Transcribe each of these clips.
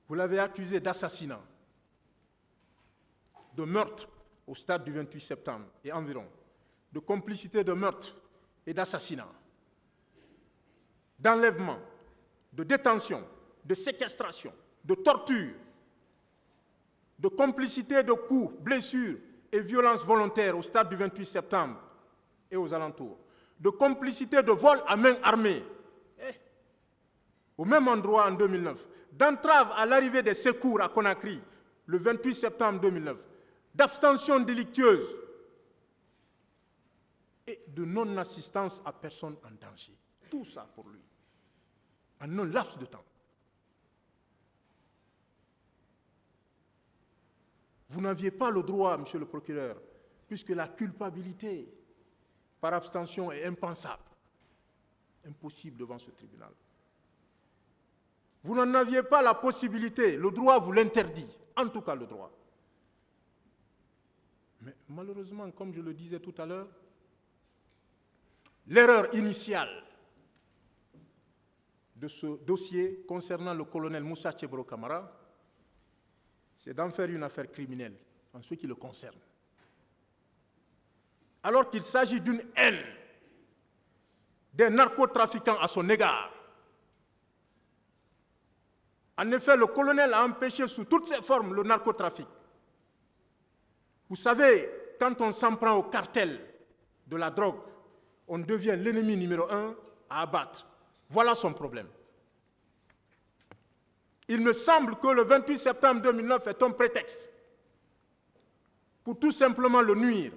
Vous l'avez accusé d'assassinat, de meurtre au stade du 28 septembre et environ, de complicité de meurtre et d'assassinat, d'enlèvement, de détention, de séquestration, de torture, de complicité de coups, blessures et violences volontaires au stade du 28 septembre et aux alentours, de complicité de vol à main armée, au même endroit en 2009, d'entrave à l'arrivée des secours à Conakry le 28 septembre 2009, d'abstention délictueuse et de non-assistance à personne en danger. Tout ça pour lui, en un laps de temps. Vous n'aviez pas le droit, monsieur le procureur, puisque la culpabilité par abstention est impensable, impossible devant ce tribunal. Vous n'en aviez pas la possibilité, le droit vous l'interdit, en tout cas le droit. Mais malheureusement, comme je le disais tout à l'heure, l'erreur initiale de ce dossier concernant le colonel Moussa Tchebro Camara, c'est d'en faire une affaire criminelle en ce qui le concerne. Alors qu'il s'agit d'une haine des narcotrafiquants à son égard. En effet, le colonel a empêché sous toutes ses formes le narcotrafic. Vous savez, quand on s'en prend au cartel de la drogue, on devient l'ennemi numéro 1 à abattre. Voilà son problème. Il me semble que le 28 septembre 2009 est un prétexte pour tout simplement le nuire.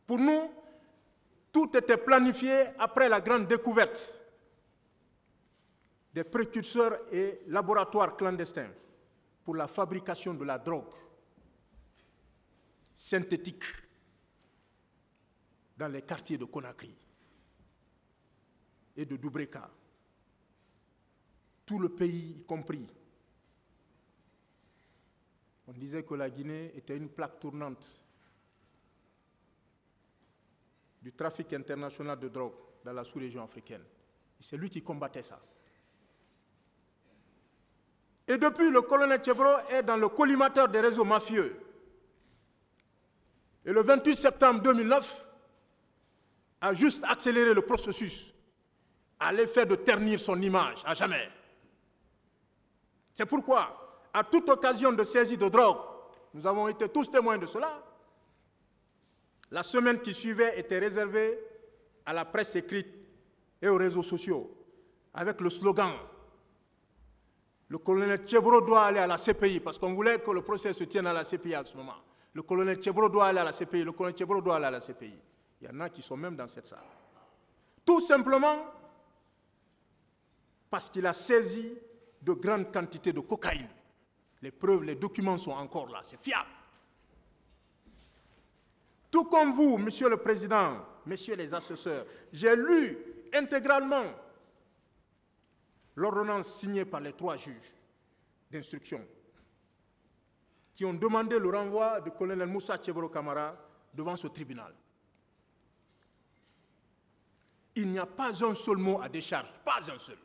Pour nous, tout était planifié après la grande découverte des précurseurs et laboratoires clandestins pour la fabrication de la drogue synthétique dans les quartiers de Conakry et de Doubreka. Tout le pays y compris. On disait que la Guinée était une plaque tournante du trafic international de drogue dans la sous-région africaine. Et c'est lui qui combattait ça. Et depuis, le colonel Tchebro est dans le collimateur des réseaux mafieux. Et le 28 septembre 2009 a juste accéléré le processus à l'effet de ternir son image à jamais. C'est pourquoi, à toute occasion de saisie de drogue, nous avons été tous témoins de cela, la semaine qui suivait était réservée à la presse écrite et aux réseaux sociaux, avec le slogan « Le colonel Tchebro doit aller à la CPI », parce qu'on voulait que le procès se tienne à la CPI à ce moment. Le colonel Tchebro doit aller à la CPI, le colonel Tchebro doit aller à la CPI. Il y en a qui sont même dans cette salle. Tout simplement parce qu'il a saisi de grandes quantités de cocaïne. Les preuves, les documents sont encore là, c'est fiable. Tout comme vous, Monsieur le Président, Messieurs les assesseurs, j'ai lu intégralement l'ordonnance signée par les 3 juges d'instruction qui ont demandé le renvoi du colonel Moussa Tchebro Camara devant ce tribunal. Il n'y a pas un seul mot à décharge, pas un seul.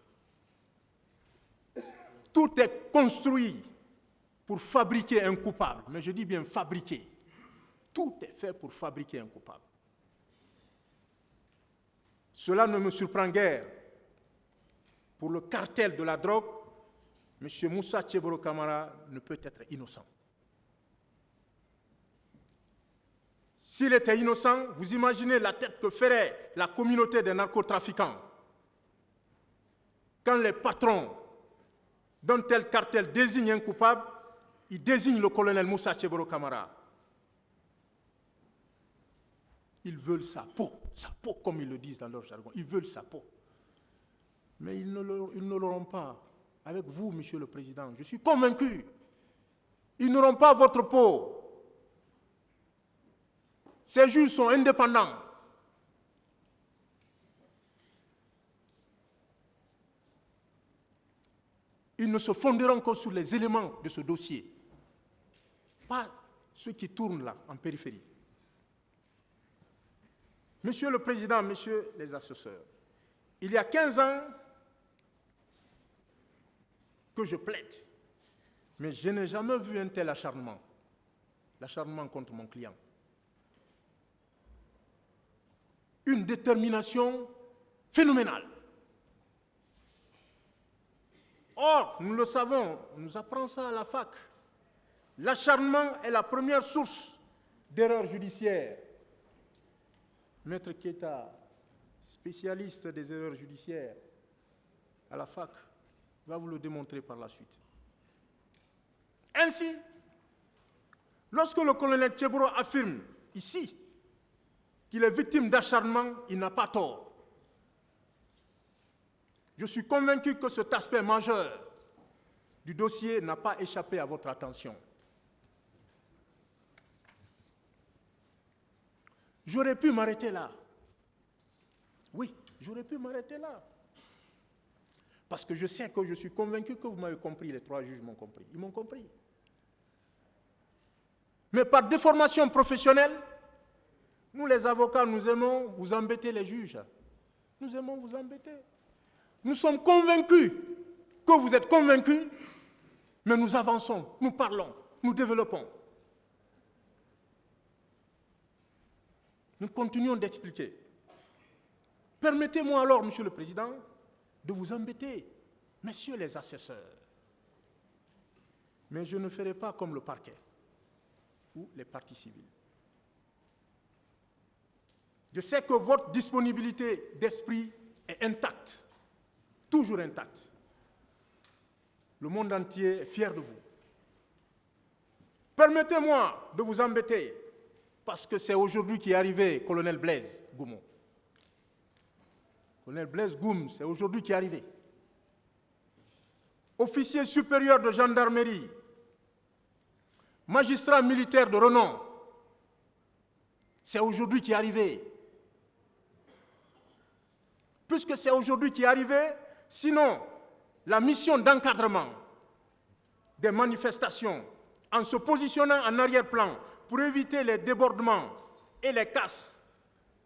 Tout est construit pour fabriquer un coupable, mais je dis bien fabriquer. Tout est fait pour fabriquer un coupable. Cela ne me surprend guère. Pour le cartel de la drogue, M. Moussa Tchebro Camara ne peut être innocent. S'il était innocent, vous imaginez la tête que ferait la communauté des narcotrafiquants quand les patrons d'un tel cartel désignent un coupable, ils désignent le colonel Moussa Tchebro Camara. Ils veulent sa peau comme ils le disent dans leur jargon, ils veulent sa peau. Mais ils ne l'auront pas avec vous, Monsieur le Président. Je suis convaincu. Ils n'auront pas votre peau. Ces juges sont indépendants. Ils ne se fonderont que sur les éléments de ce dossier, pas ceux qui tournent là, en périphérie. Monsieur le Président, Messieurs les assesseurs, il y a 15 ans que je plaide Mais je n'ai jamais vu un tel acharnement. L'acharnement contre mon client. Une détermination phénoménale. Or, nous le savons, on nous apprend ça à la fac. L'acharnement est la première source d'erreurs judiciaires. Maître Keita, spécialiste des erreurs judiciaires à la fac, va vous le démontrer par la suite. Ainsi, lorsque le colonel Tchebro affirme ici qu'il est victime d'acharnement, il n'a pas tort. Je suis convaincu que cet aspect majeur du dossier n'a pas échappé à votre attention. J'aurais pu m'arrêter là. Oui, j'aurais pu m'arrêter là. Parce que je sais que je suis convaincu que vous m'avez compris, les trois juges m'ont compris. Ils m'ont compris. Mais par déformation professionnelle, nous les avocats, nous aimons vous embêter les juges. Nous aimons vous embêter. Nous sommes convaincus que vous êtes convaincus, mais nous avançons, nous parlons, nous développons. Nous continuons d'expliquer. Permettez-moi alors, Monsieur le Président, de vous embêter, messieurs les assesseurs. Mais je ne ferai pas comme le parquet ou les parties civiles. Je sais que votre disponibilité d'esprit est intacte, toujours intacte. Le monde entier est fier de vous. Permettez-moi de vous embêter, parce que c'est aujourd'hui qu'est arrivé colonel Blaise Goumou. Colonel Blaise Goum, c'est aujourd'hui qui est arrivé. Officier supérieur de gendarmerie, magistrat militaire de renom, c'est aujourd'hui qui est arrivé. Puisque c'est aujourd'hui qui est arrivé, sinon la mission d'encadrement des manifestations, en se positionnant en arrière-plan pour éviter les débordements et les casses,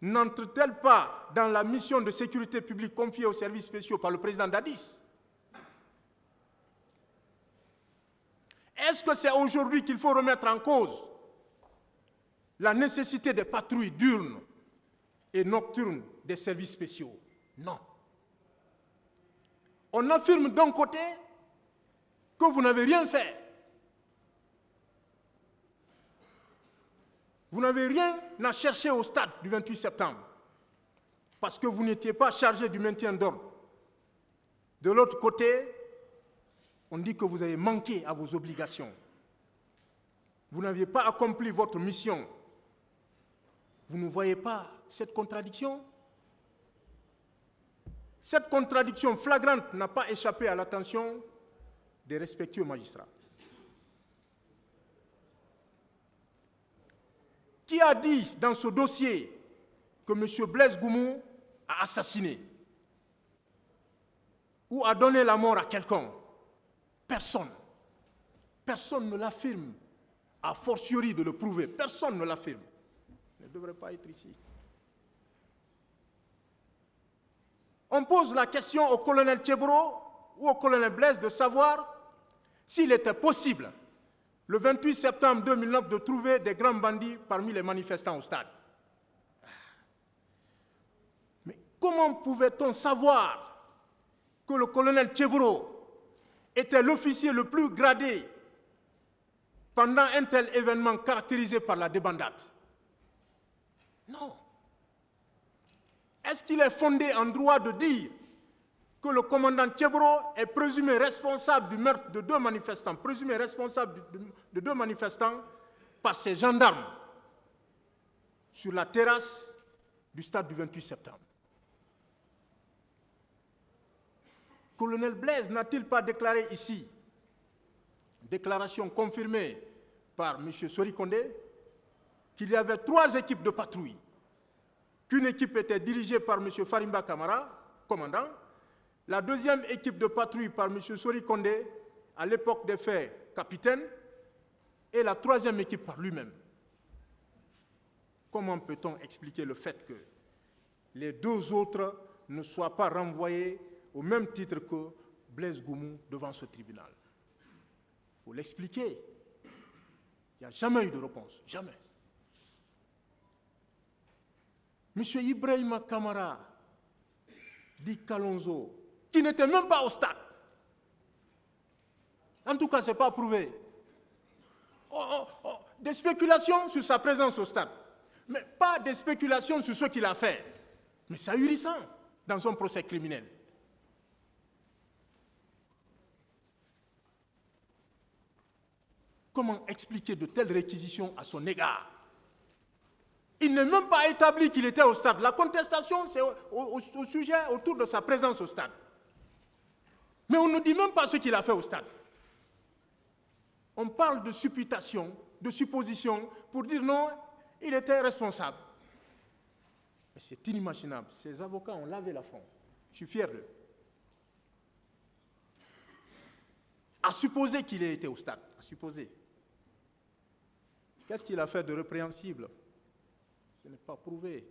n'entre-t-elle pas dans la mission de sécurité publique confiée aux services spéciaux par le président Dadis? Est-ce que c'est aujourd'hui qu'il faut remettre en cause la nécessité des patrouilles diurnes et nocturnes des services spéciaux? Non. On affirme d'un côté que vous n'avez rien fait. Vous n'avez rien à chercher au stade du 28 septembre parce que vous n'étiez pas chargé du maintien d'ordre. De l'autre côté, on dit que vous avez manqué à vos obligations. Vous n'aviez pas accompli votre mission. Vous ne voyez pas cette contradiction? Cette contradiction flagrante n'a pas échappé à l'attention des respectueux magistrats. Qui a dit dans ce dossier que M. Blaise Goumou a assassiné ou a donné la mort à quelqu'un? Personne. Personne ne l'affirme, a fortiori de le prouver. Personne ne l'affirme. Il ne devrait pas être ici. On pose la question au colonel Tchebro ou au colonel Blaise de savoir s'il était possible, le 28 septembre 2009, de trouver des grands bandits parmi les manifestants au stade. Mais comment pouvait-on savoir que le colonel Tchebro était l'officier le plus gradé pendant un tel événement caractérisé par la débandade? Non. Est-ce qu'il est fondé en droit de dire que le commandant Tchebro est présumé responsable du meurtre de deux manifestants, présumé responsable de deux manifestants par ses gendarmes sur la terrasse du stade du 28 septembre? Colonel Blaise n'a-t-il pas déclaré ici, déclaration confirmée par M. Sori Kondé, qu'il y avait 3 équipes de patrouille, qu'une équipe était dirigée par M. Farimba Kamara, commandant, la deuxième équipe de patrouille par M. Sori Kondé, à l'époque des faits, capitaine, et la troisième équipe par lui-même. Comment peut-on expliquer le fait que les 2 autres ne soient pas renvoyés au même titre que Blaise Goumou devant ce tribunal? Il faut l'expliquer. Il n'y a jamais eu de réponse, jamais. M. Ibrahima Kamara, dit Kalonzo, qui n'était même pas au stade. En tout cas, ce n'est pas prouvé. Des spéculations sur sa présence au stade, mais pas des spéculations sur ce qu'il a fait. Mais c'est ahurissant dans un procès criminel. Comment expliquer de telles réquisitions à son égard? Il n'est même pas établi qu'il était au stade. La contestation, c'est au sujet autour de sa présence au stade. Mais on ne dit même pas ce qu'il a fait au stade. On parle de supputation, de supposition, pour dire non, il était responsable. Mais c'est inimaginable. Ces avocats ont lavé la front. Je suis fier d'eux. À supposer qu'il ait été au stade, à supposer. Qu'est-ce qu'il a fait de répréhensible? Ce n'est pas prouvé.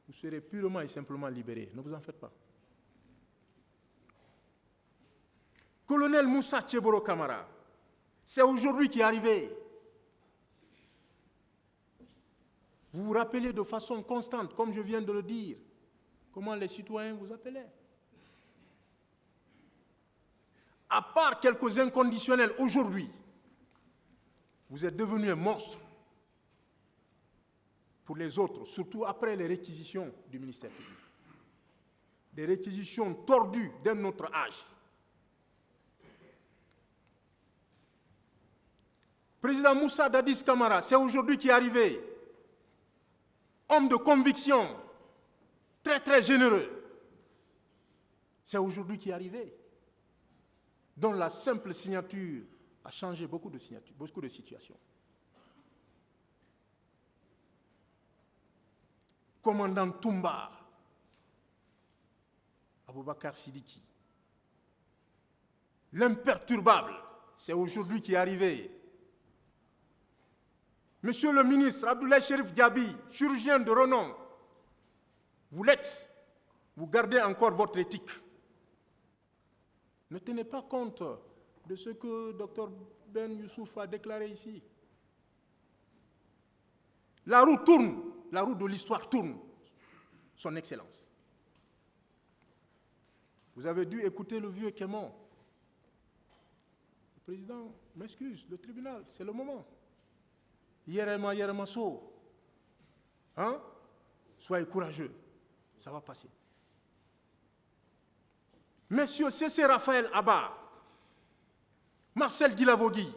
Vous serez purement et simplement libéré. Ne vous en faites pas. Colonel Moussa Tcheboro Kamara, c'est aujourd'hui qui est arrivé. Vous vous rappelez de façon constante, comme je viens de le dire, comment les citoyens vous appelaient. À part quelques inconditionnels aujourd'hui, vous êtes devenu un monstre pour les autres, surtout après les réquisitions du ministère public. Des réquisitions tordues d'un autre âge. Président Moussa Dadis Kamara, c'est aujourd'hui qui est arrivé. Homme de conviction, très très généreux. C'est aujourd'hui qui est arrivé. Dont la simple signature a changé beaucoup de situations. Commandant Toumba, Aboubakar Sidiki. L'imperturbable, c'est aujourd'hui qui est arrivé. Monsieur le ministre Abdoulaye Cherif Diaby, chirurgien de renom, vous l'êtes, vous gardez encore votre éthique. Ne tenez pas compte de ce que Dr Ben Youssouf a déclaré ici. La roue tourne, la roue de l'histoire tourne, son Excellence. Vous avez dû écouter le vieux Kémon. Le président m'excuse, le tribunal, c'est le moment. Yerema So. Hein? Soyez courageux, ça va passer. Messieurs C.C. Raphaël Abba, Marcel Guilavogui,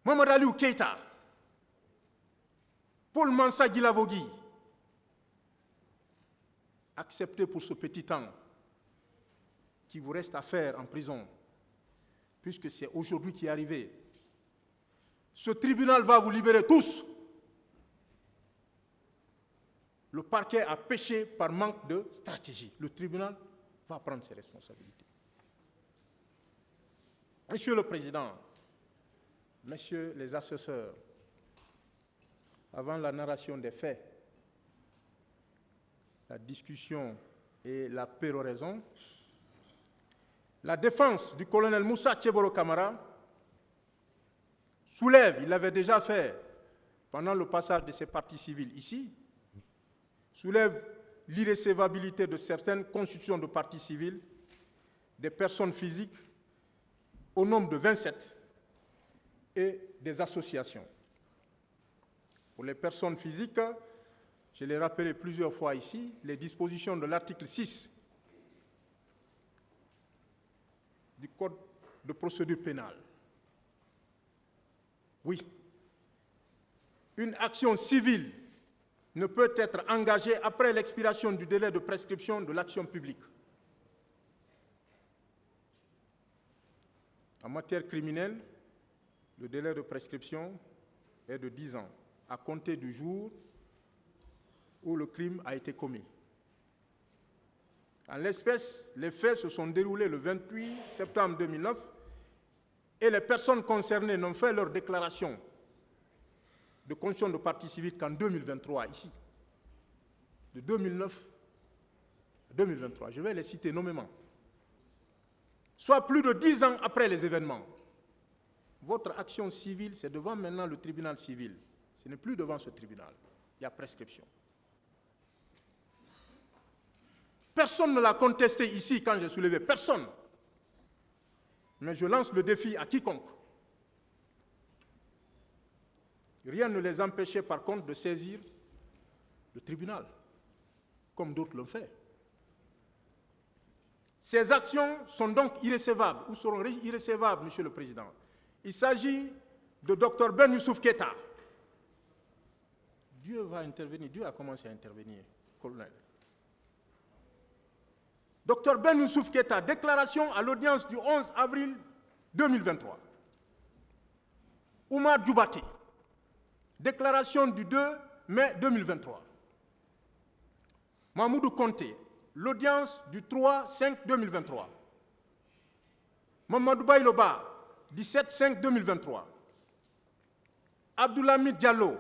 Mamadou Aliou Keïta, Paul Mansa Guilavogui, acceptez pour ce petit temps qui vous reste à faire en prison, puisque c'est aujourd'hui qui est arrivé. Ce tribunal va vous libérer tous. Le parquet a péché par manque de stratégie. Le tribunal va prendre ses responsabilités. Monsieur le Président, Messieurs les assesseurs, avant la narration des faits, la discussion et la péroraison, la défense du colonel Moussa Tcheboro Kamara soulève, il l'avait déjà fait pendant le passage de ses parties civiles ici, soulève l'irrécevabilité de certaines constitutions de partis civils, des personnes physiques, au nombre de 27, et des associations. Pour les personnes physiques, je l'ai rappelé plusieurs fois ici, les dispositions de l'article 6 du Code de procédure pénale. Oui, une action civile ne peut être engagée après l'expiration du délai de prescription de l'action publique. En matière criminelle, le délai de prescription est de 10 ans, à compter du jour où le crime a été commis. En l'espèce, les faits se sont déroulés le 28 septembre 2009 et les personnes concernées n'ont fait leur déclaration de constitution de partie civile qu'en 2023, ici. De 2009 à 2023, je vais les citer nommément. soit plus de 10 ans après les événements. Votre action civile, c'est devant maintenant le tribunal civil. Ce n'est plus devant ce tribunal. Il y a prescription. Personne ne l'a contesté ici quand j'ai soulevé. Personne. Mais je lance le défi à quiconque. Rien ne les empêchait par contre de saisir le tribunal, comme d'autres l'ont fait. Ces actions sont donc irrécevables, ou seront irrécevables, Monsieur le Président. Il s'agit de Dr Ben Youssouf Keïta. Dieu va intervenir, Dieu a commencé à intervenir, colonel. Dr Ben Youssouf Keïta, déclaration à l'audience du 11 avril 2023. Oumar Djoubati, déclaration du 2 mai 2023. Mahmoudou Konté, l'audience du 3-5-2023. Mamadou Bayloba, 17-5-2023. Abdoulhamid Diallo,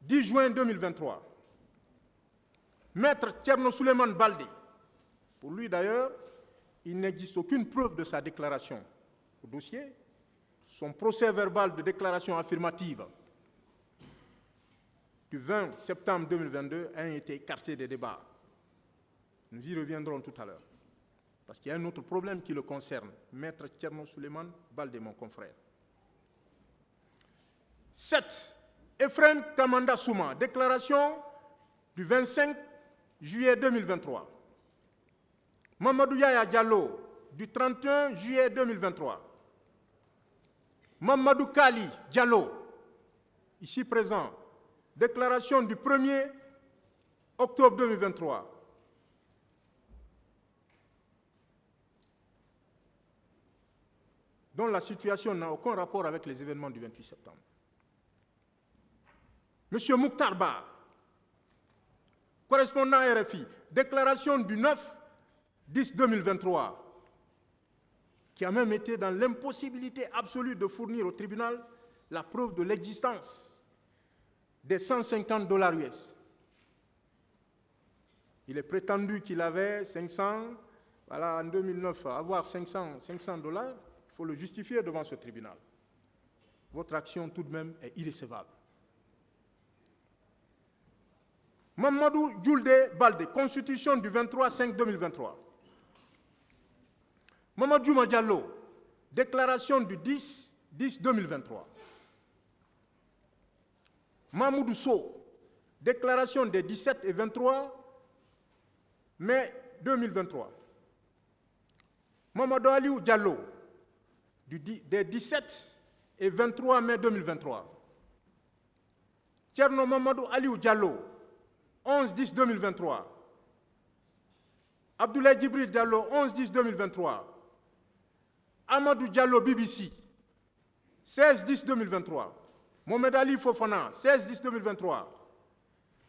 10 juin 2023. Maître Thierno Souleymane Baldé. Pour lui d'ailleurs, il n'existe aucune preuve de sa déclaration au dossier. Son procès verbal de déclaration affirmative du 20 septembre 2022 a été écarté des débats. Nous y reviendrons tout à l'heure. Parce qu'il y a un autre problème qui le concerne. Maître Thierno Souleymane Baldé, mon confrère. 7. Efren Kamanda Souma, déclaration du 25 juillet 2023. Mamadou Yaya Diallo, du 31 juillet 2023. Mamadou Kali Diallo, ici présent, déclaration du 1er octobre 2023. Dont la situation n'a aucun rapport avec les événements du 28 septembre. Monsieur Mouktar Ba, correspondant RFI, déclaration du 9-10-2023, qui a même été dans l'impossibilité absolue de fournir au tribunal la preuve de l'existence des $150 US. Il est prétendu qu'il avait 500, voilà, en 2009, avoir $500, il faut le justifier devant ce tribunal. Votre action tout de même est irrécevable. Mamadou Djoulde Baldé, constitution du 23-5-2023. Mamadou Djouma Diallo, déclaration du 10-10-2023. Mahmoudou Sow, déclaration des 17 et 23 mai 2023. Mamadou Aliou Diallo, des 17 et 23 mai 2023. Thierno Mamadou Aliou Diallo, 11-10-2023. Abdoulaye Djibril Diallo, 11-10-2023. Amadou Diallo BBC, 16-10-2023. Mohamed Ali Fofana, 16-10-2023.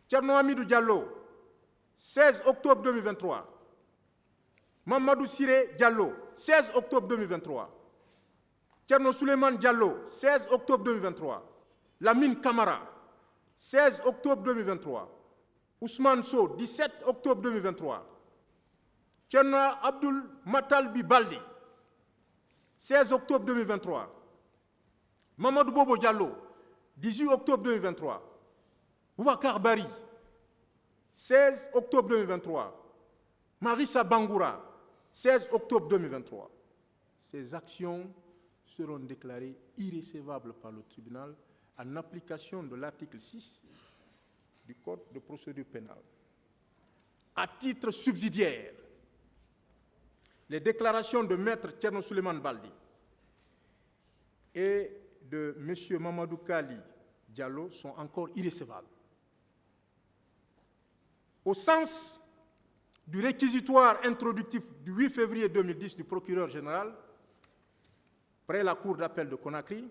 Thierno Hamidou Diallo, 16 octobre 2023. Mamadou Siré Diallo, 16 octobre 2023. Thierno Souleymane Diallo, 16 octobre 2023. Lamine Kamara, 16 octobre 2023. Ousmane Sow, 17 octobre 2023. Thierno Abdoul Matalbi Baldi, 16 octobre 2023. Mamadou Bobo Diallo, 18 octobre 2023. Boubacar Bari, 16 octobre 2023. Marissa Bangoura, 16 octobre 2023. Ces actions seront déclarées irrécevables par le tribunal en application de l'article 6 du Code de procédure pénale. À titre subsidiaire, les déclarations de Maître Thierno Souleymane Baldé et de M. Mamadou Kali Diallo sont encore irrécevables. Au sens du réquisitoire introductif du 8 février 2010 du procureur général, près la Cour d'appel de Conakry,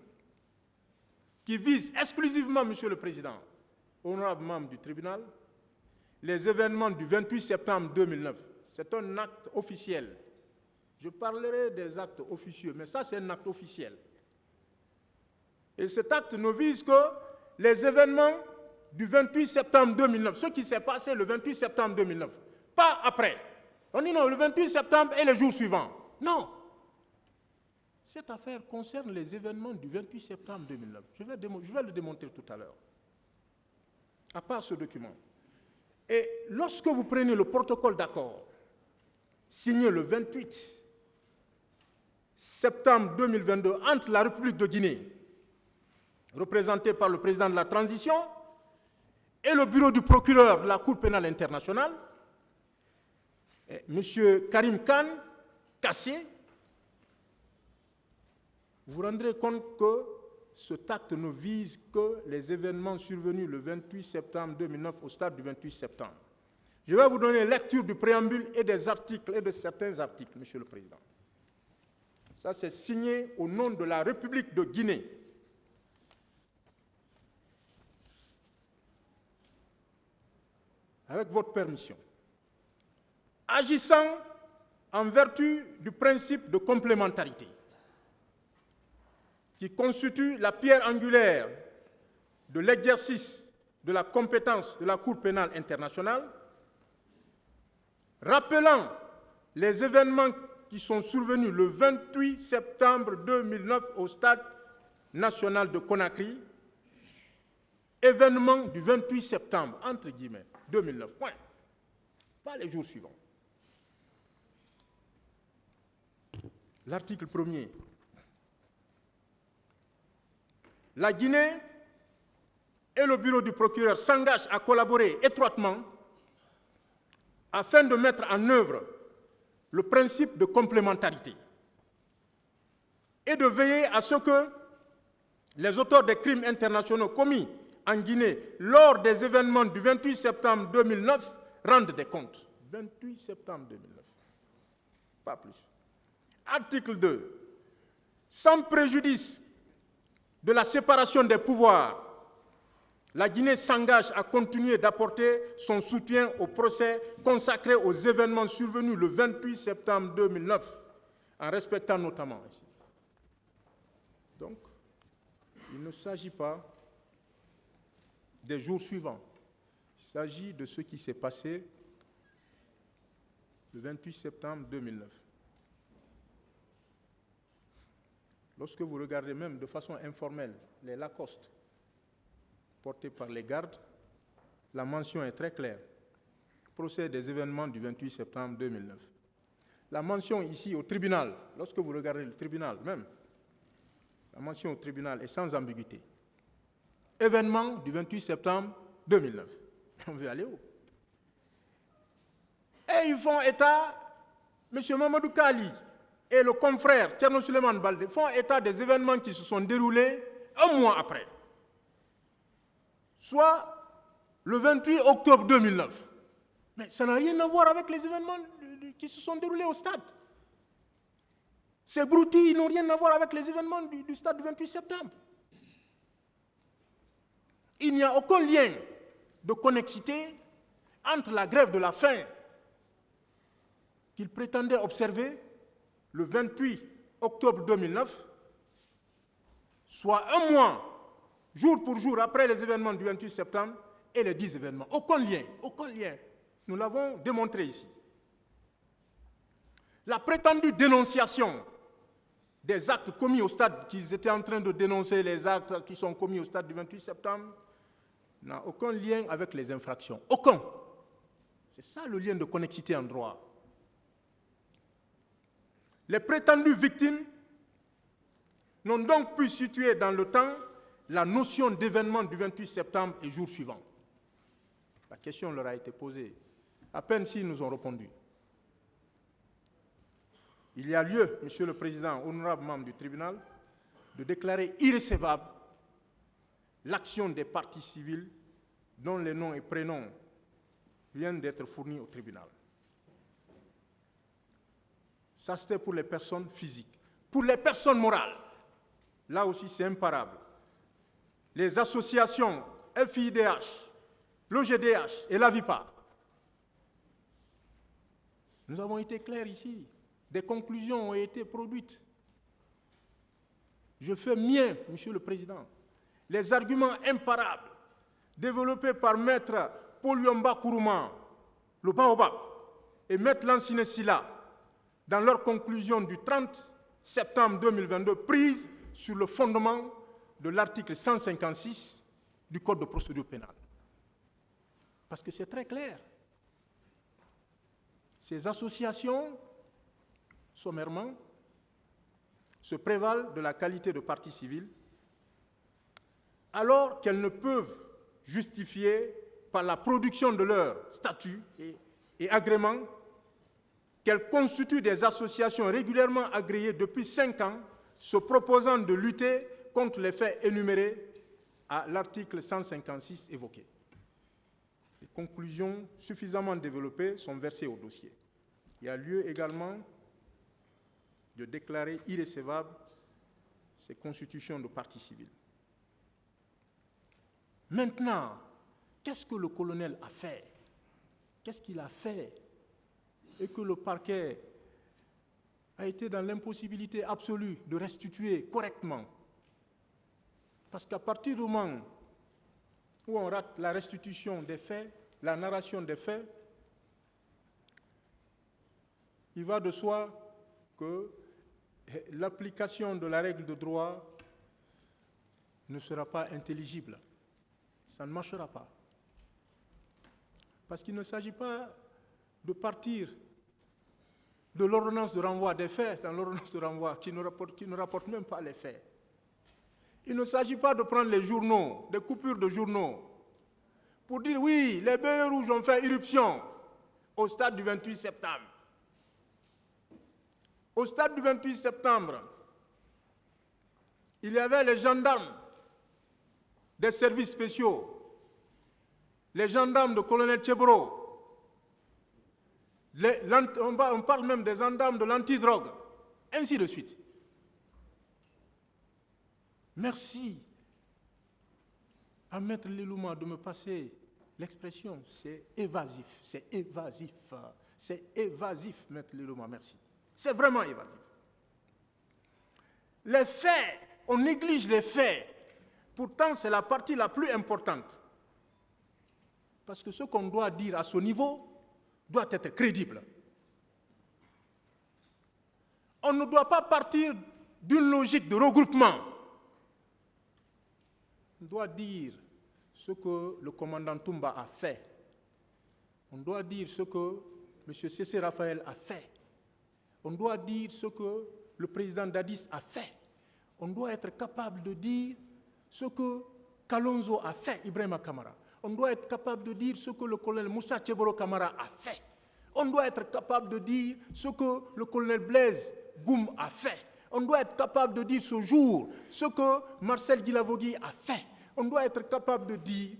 qui vise exclusivement, Monsieur le Président, honorable membre du tribunal, les événements du 28 septembre 2009. C'est un acte officiel. Je parlerai des actes officieux, mais ça c'est un acte officiel. Et cet acte ne vise que les événements du 28 septembre 2009, ce qui s'est passé le 28 septembre 2009, pas après. On dit non, le 28 septembre et les jours suivants. non. Cette affaire concerne les événements du 28 septembre 2009. Je vais le démontrer tout à l'heure. À part ce document. Et lorsque vous prenez le protocole d'accord, signé le 28 septembre 2022 entre la République de Guinée, représentée par le président de la transition, et le bureau du procureur de la Cour pénale internationale, M. Karim Khan Kassé, vous vous rendrez compte que cet acte ne vise que les événements survenus le 28 septembre 2009 au stade du 28 septembre. Je vais vous donner lecture du préambule et des articles et de certains articles, Monsieur le Président. Ça, c'est signé au nom de la République de Guinée. Avec votre permission. Agissant en vertu du principe de complémentarité, qui constitue la pierre angulaire de l'exercice de la compétence de la Cour pénale internationale, rappelant les événements qui sont survenus le 28 septembre 2009 au stade national de Conakry, événement du 28 septembre, entre guillemets, 2009, point. Pas les jours suivants. L'article 1er. La Guinée et le bureau du procureur s'engagent à collaborer étroitement afin de mettre en œuvre le principe de complémentarité et de veiller à ce que les auteurs des crimes internationaux commis en Guinée lors des événements du 28 septembre 2009 rendent des comptes. 28 septembre 2009. Pas plus. Article 2. Sans préjudice de la séparation des pouvoirs, la Guinée s'engage à continuer d'apporter son soutien au procès consacré aux événements survenus le 28 septembre 2009, en respectant notamment ici. Donc, il ne s'agit pas des jours suivants. Il s'agit de ce qui s'est passé le 28 septembre 2009. Lorsque vous regardez même de façon informelle les Lacoste portés par les gardes, la mention est très claire. Procès des événements du 28 septembre 2009. La mention ici au tribunal, lorsque vous regardez le tribunal même, la mention au tribunal est sans ambiguïté. Événement du 28 septembre 2009. On veut aller où? Et ils font état, M. Mamadou Kali et le confrère Thierno Souleymane Baldé font état des événements qui se sont déroulés un mois après, soit le 28 octobre 2009. Mais ça n'a rien à voir avec les événements qui se sont déroulés au stade. Ces broutilles n'ont rien à voir avec les événements du stade du 28 septembre. Il n'y a aucun lien de connexité entre la grève de la faim qu'ils prétendaient observer le 28 octobre 2009, soit un mois, jour pour jour, après les événements du 28 septembre, et les 10 événements. Aucun lien, aucun lien. Nous l'avons démontré ici. La prétendue dénonciation des actes commis au stade, qu'ils étaient en train de dénoncer les actes qui sont commis au stade du 28 septembre, n'a aucun lien avec les infractions. Aucun. C'est ça le lien de connexité en droit. Les prétendues victimes n'ont donc pu situer dans le temps la notion d'événement du 28 septembre et jour suivant. La question leur a été posée. À peine s'ils nous ont répondu. Il y a lieu, Monsieur le Président, honorable membre du tribunal, de déclarer irrécevable l'action des parties civiles dont les noms et prénoms viennent d'être fournis au tribunal. Ça, c'était pour les personnes physiques. Pour les personnes morales, là aussi, c'est imparable. Les associations FIDH, l'OGDH et l'AVIPA. Nous avons été clairs ici. Des conclusions ont été produites. Je fais mien, Monsieur le Président, les arguments imparables développés par Maître Paul Yomba Kourouma, le Baobab, et Maître Lansine Silla, dans leur conclusion du 30 septembre 2022, prise sur le fondement de l'article 156 du Code de procédure pénale. Parce que c'est très clair. Ces associations, sommairement, se prévalent de la qualité de partie civile, alors qu'elles ne peuvent justifier par la production de leur statut et agrément qu'elles constituent des associations régulièrement agréées depuis 5 ans, se proposant de lutter contre les faits énumérés à l'article 156 évoqué. Les conclusions suffisamment développées sont versées au dossier. Il y a lieu également de déclarer irrécevables ces constitutions de partie civile. Maintenant, qu'est-ce que le colonel a fait? Qu'est-ce qu'il a fait? Et que le parquet a été dans l'impossibilité absolue de restituer correctement. Parce qu'à partir du moment où on rate la restitution des faits, la narration des faits, il va de soi que l'application de la règle de droit ne sera pas intelligible. Ça ne marchera pas. Parce qu'il ne s'agit pas de partir de l'ordonnance de renvoi des faits dans l'ordonnance de renvoi qui ne rapporte même pas les faits. Il ne s'agit pas de prendre les journaux, des coupures de journaux, pour dire oui, les bérets rouges ont fait irruption au stade du 28 septembre. Au stade du 28 septembre, il y avait les gendarmes des services spéciaux, les gendarmes de colonel Tchebro, on parle même des gendarmes de l'antidrogue, ainsi de suite. Merci à Maître Lilouma de me passer l'expression, c'est évasif, c'est évasif, c'est évasif, Maître Lilouma, merci. C'est vraiment évasif. Les faits, on néglige les faits. Pourtant, c'est la partie la plus importante. Parce que ce qu'on doit dire à ce niveau doit être crédible. On ne doit pas partir d'une logique de regroupement. On doit dire ce que le commandant Toumba a fait. On doit dire ce que M. Cessé Raphaël a fait. On doit dire ce que le président Dadis a fait. On doit être capable de dire ce que Kalonzo a fait, Ibrahima Kamara. On doit être capable de dire ce que le colonel Moussa Tcheboro Kamara a fait. On doit être capable de dire ce que le colonel Blaise Goum a fait. On doit être capable de dire ce jour ce que Marcel Guilavogui a fait. On doit être capable de dire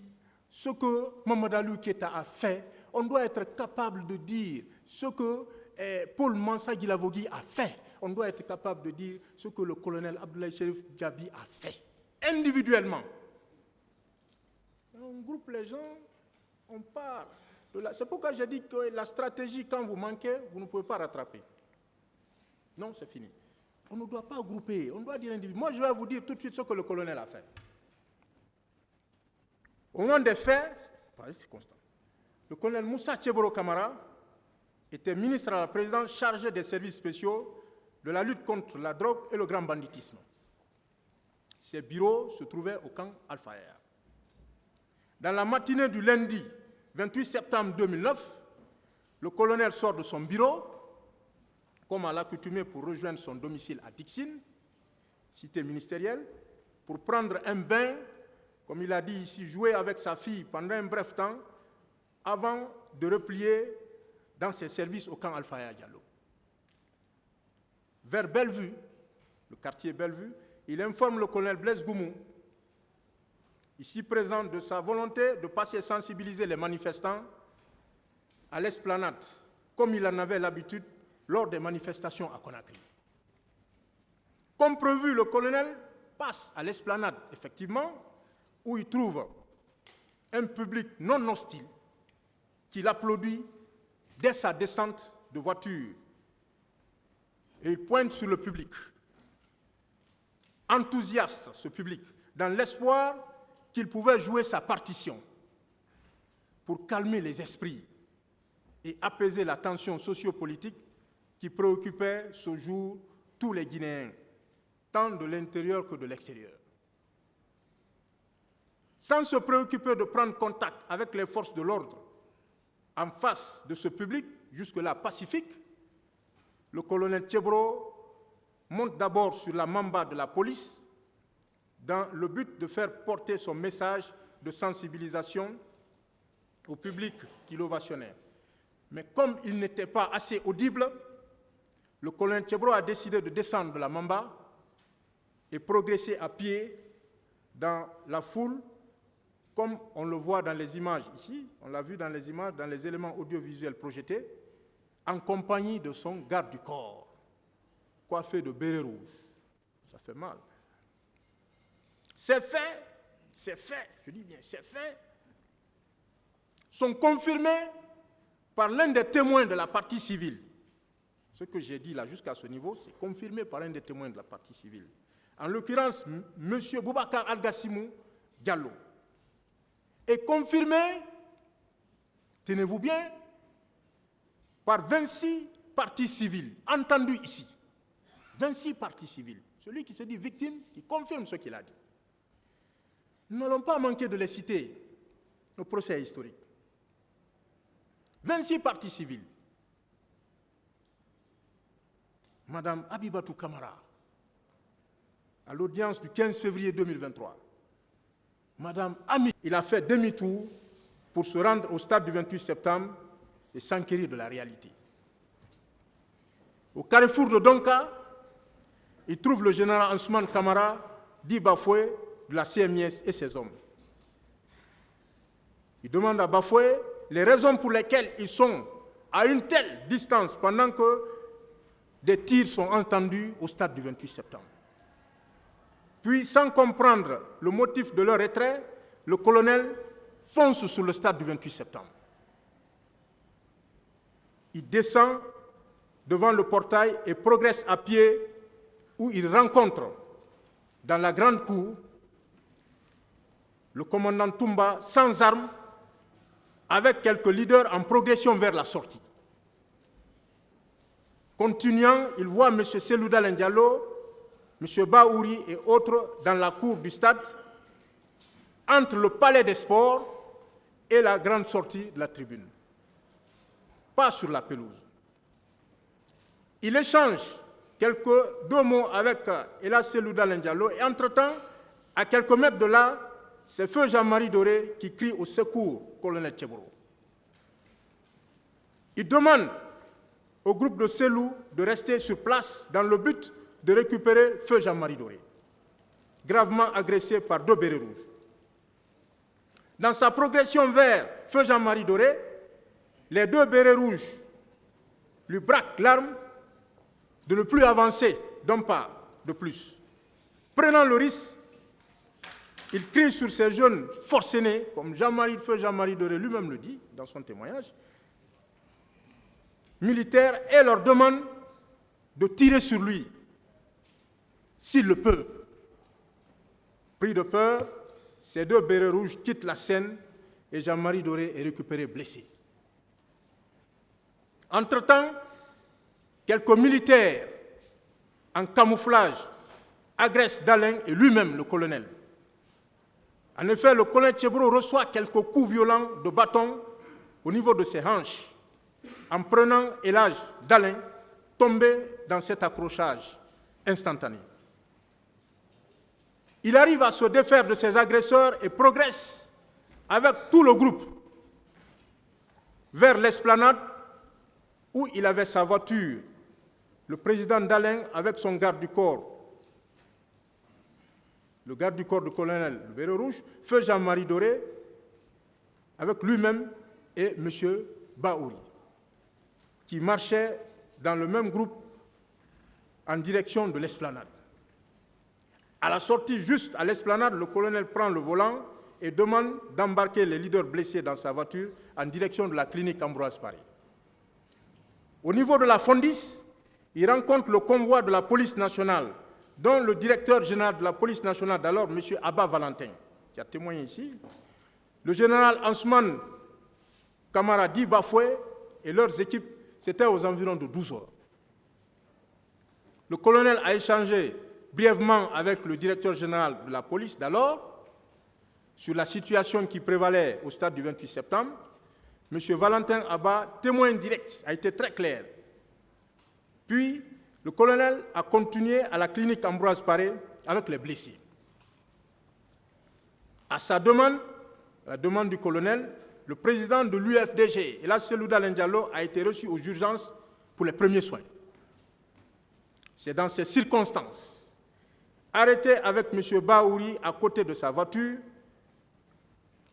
ce que Mamadou Keita a fait. On doit être capable de dire ce que Paul Mansa Guilavogui a fait. On doit être capable de dire ce que le colonel Abdoulaye Chérif Gabi a fait, individuellement. On groupe les gens, on part. C'est pourquoi j'ai dit que la stratégie, quand vous manquez, vous ne pouvez pas rattraper. Non, c'est fini. On ne doit pas grouper, on doit dire individuellement. Moi, je vais vous dire tout de suite ce que le colonel a fait. Au moment des faits, c'est constant. Le colonel Moussa Tcheboro Kamara était ministre à la présidence chargé des services spéciaux, de la lutte contre la drogue et le grand banditisme. Ses bureaux se trouvaient au camp Al-Fayher. Dans la matinée du lundi 28 septembre 2009, le colonel sort de son bureau, comme à l'accoutumée pour rejoindre son domicile à Dixine, cité ministérielle, pour prendre un bain, comme il a dit ici, jouer avec sa fille pendant un bref temps, avant de replier dans ses services au camp Al-Fayher Diallo. Vers Bellevue, le quartier Bellevue, il informe le colonel Blaise Goumou, ici présent, de sa volonté de passer sensibiliser les manifestants à l'esplanade, comme il en avait l'habitude lors des manifestations à Conakry. Comme prévu, le colonel passe à l'esplanade, effectivement, où il trouve un public non hostile qui l'applaudit dès sa descente de voiture. Et il pointe sur le public. Enthousiaste, ce public, dans l'espoir qu'il pouvait jouer sa partition pour calmer les esprits et apaiser la tension sociopolitique qui préoccupait ce jour tous les Guinéens, tant de l'intérieur que de l'extérieur. Sans se préoccuper de prendre contact avec les forces de l'ordre en face de ce public, jusque-là pacifique, le colonel Tchebro monte d'abord sur la mamba de la police dans le but de faire porter son message de sensibilisation au public qui l'ovationnait. Mais comme il n'était pas assez audible, le colonel Tchebro a décidé de descendre de la mamba et progresser à pied dans la foule, comme on le voit dans les images ici, on l'a vu dans les images, dans les éléments audiovisuels projetés, en compagnie de son garde du corps, coiffé de béret rouge. Ça fait mal. Ces faits, je dis bien ces faits, sont confirmés par l'un des témoins de la partie civile. Ce que j'ai dit là jusqu'à ce niveau, c'est confirmé par un des témoins de la partie civile. En l'occurrence, M. Boubacar Al-Gassimou Diallo. Et confirmé, tenez-vous bien, par 26 parties civiles, entendues ici. 26 parties civiles. Celui qui se dit victime, qui confirme ce qu'il a dit. Nous n'allons pas manquer de les citer au procès historique. 26 parties civiles. Madame Abibatou Kamara, à l'audience du 15 février 2023, Madame Ami, il a fait demi-tour pour se rendre au stade du 28 septembre et s'enquérir de la réalité. Au carrefour de Donka, il trouve le général Ousmane Kamara, dit Bafoué, de la CMIS et ses hommes. Il demande à Bafoué les raisons pour lesquelles ils sont à une telle distance pendant que des tirs sont entendus au stade du 28 septembre. Puis, sans comprendre le motif de leur retrait, le colonel fonce sur le stade du 28 septembre. Il descend devant le portail et progresse à pied où il rencontre dans la grande cour le commandant Toumba sans armes avec quelques leaders en progression vers la sortie. Continuant, il voit M. Selouda Diallo, M. Baouri et autres dans la cour du stade, entre le palais des sports et la grande sortie de la tribune. Pas sur la pelouse. Il échange deux mots avec Ella Selouda Diallo et entre-temps, à quelques mètres de là, c'est feu Jean-Marie Doré qui crie au secours, colonel Tchebro. Il demande au groupe de Selou de rester sur place dans le but de récupérer feu Jean-Marie Doré, gravement agressé par 2 bérets rouges. Dans sa progression vers feu Jean-Marie Doré, les 2 bérets rouges lui braquent l'arme de ne plus avancer d'un pas de plus. Prenant le risque, il crie sur ces jeunes forcenés, comme feu Jean-Marie Doré lui-même le dit dans son témoignage, militaires, et leur demande de tirer sur lui, s'il le peut. Pris de peur, ces 2 bérets rouges quittent la scène et Jean-Marie Doré est récupéré blessé. Entre-temps, quelques militaires en camouflage agressent Dalin et lui-même le colonel. En effet, le colonel Tchebro reçoit quelques coups violents de bâton au niveau de ses hanches, en prenant Elhadj Dalin, tombé dans cet accrochage instantané. Il arrive à se défaire de ses agresseurs et progresse avec tout le groupe vers l'esplanade où il avait sa voiture, le président Dalin avec son garde du corps, le garde du corps du colonel le béret rouge, feu Jean-Marie Doré, avec lui-même et M. Baouri, qui marchaient dans le même groupe en direction de l'esplanade. À la sortie juste à l'esplanade, le colonel prend le volant et demande d'embarquer les leaders blessés dans sa voiture en direction de la clinique Ambroise Paré. Au niveau de la Fondis, il rencontre le convoi de la police nationale, dont le directeur général de la police nationale d'alors, M. Abba Valentin, qui a témoigné ici, le général Ousmane Kamara Di Bafoué et leurs équipes, c'était aux environs de 12 heures. le colonel a échangé brièvement avec le directeur général de la police d'alors sur la situation qui prévalait au stade du 28 septembre. M. Valentin Abba, témoin direct, a été très clair. Puis, le colonel a continué à la clinique Ambroise Paré avec les blessés. À sa demande, la demande du colonel, le président de l'UFDG, El Hadji Cellou Dalein Diallo, a été reçu aux urgences pour les premiers soins. C'est dans ces circonstances, arrêté avec M. Bahouri à côté de sa voiture,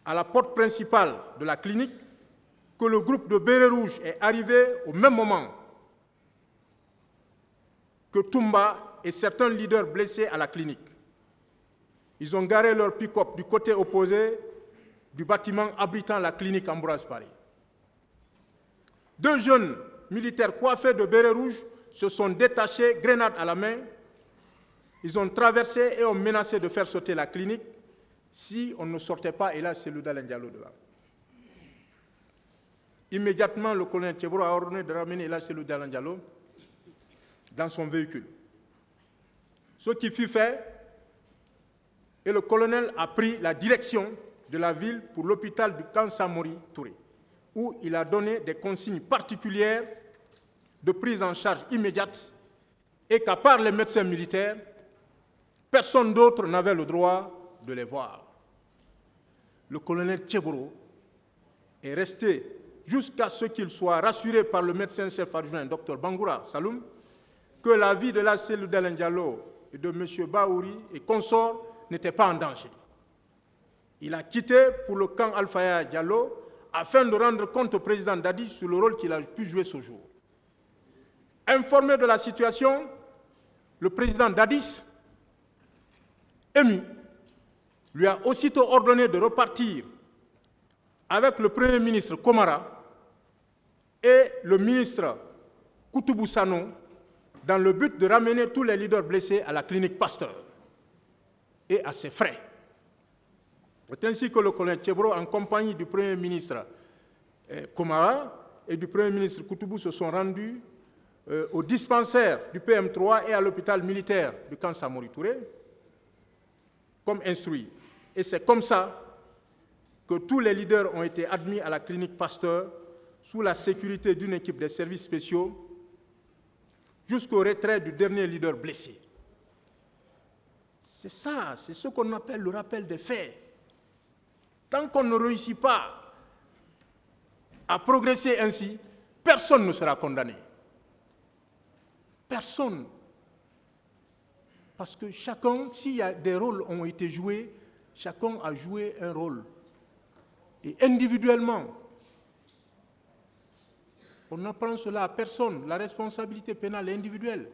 à la porte principale de la clinique, que le groupe de Bérets Rouges est arrivé au même moment que Toumba et certains leaders blessés à la clinique. Ils ont garé leur pick-up du côté opposé du bâtiment abritant la clinique Ambroise Paré. Deux jeunes militaires coiffés de bérets rouges se sont détachés, grenades à la main. Ils ont traversé et ont menacé de faire sauter la clinique si on ne sortait pas, et là c'est Cellou Dalein Diallo devant. Immédiatement, le colonel Tchebro a ordonné de ramener El Hadji Cellou Dalein Diallo dans son véhicule. Ce qui fut fait, et le colonel a pris la direction de la ville pour l'hôpital du camp Samori Touré, où il a donné des consignes particulières de prise en charge immédiate et qu'à part les médecins militaires, personne d'autre n'avait le droit de les voir. Le colonel Tchebro est resté jusqu'à ce qu'il soit rassuré par le médecin-chef adjoint, Dr Bangoura Saloum, que la vie de El Hadji Cellou Dalein Diallo et de M. Bahouri et consorts n'était pas en danger. Il a quitté pour le camp Alpha Yaya Diallo afin de rendre compte au président Dadi sur le rôle qu'il a pu jouer ce jour. Informé de la situation, le président Dadis, ému, lui a aussitôt ordonné de repartir avec le Premier ministre Komara et le ministre Koutoubou Sano dans le but de ramener tous les leaders blessés à la clinique Pasteur et à ses frais. C'est ainsi que le colonel Tchebro, en compagnie du Premier ministre Komara et du Premier ministre Koutoubou, se sont rendus au dispensaire du PM3 et à l'hôpital militaire du camp Samori Touré, comme instruit. Et c'est comme ça que tous les leaders ont été admis à la clinique Pasteur sous la sécurité d'une équipe des services spéciaux jusqu'au retrait du dernier leader blessé. C'est ça, c'est ce qu'on appelle le rappel des faits. Tant qu'on ne réussit pas à progresser ainsi, personne ne sera condamné. Personne. Parce que chacun, s'il y a des rôles qui ont été joués, chacun a joué un rôle. Et individuellement, on n'apprend cela à personne. La responsabilité pénale est individuelle.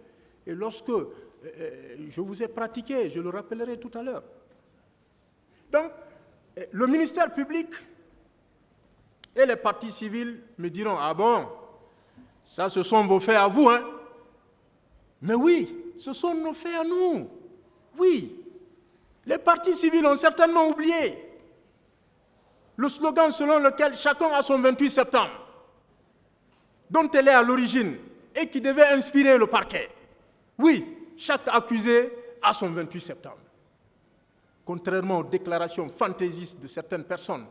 Et lorsque je vous ai pratiqué, je le rappellerai tout à l'heure. Donc, le ministère public et les partis civils me diront « Ah bon, ça ce sont vos faits à vous, hein ?» Mais oui, ce sont nos faits à nous. Oui, les partis civils ont certainement oublié le slogan selon lequel chacun a son 28 septembre, dont elle est à l'origine et qui devait inspirer le parquet. Oui, chaque accusé a son 28 septembre. Contrairement aux déclarations fantaisistes de certaines personnes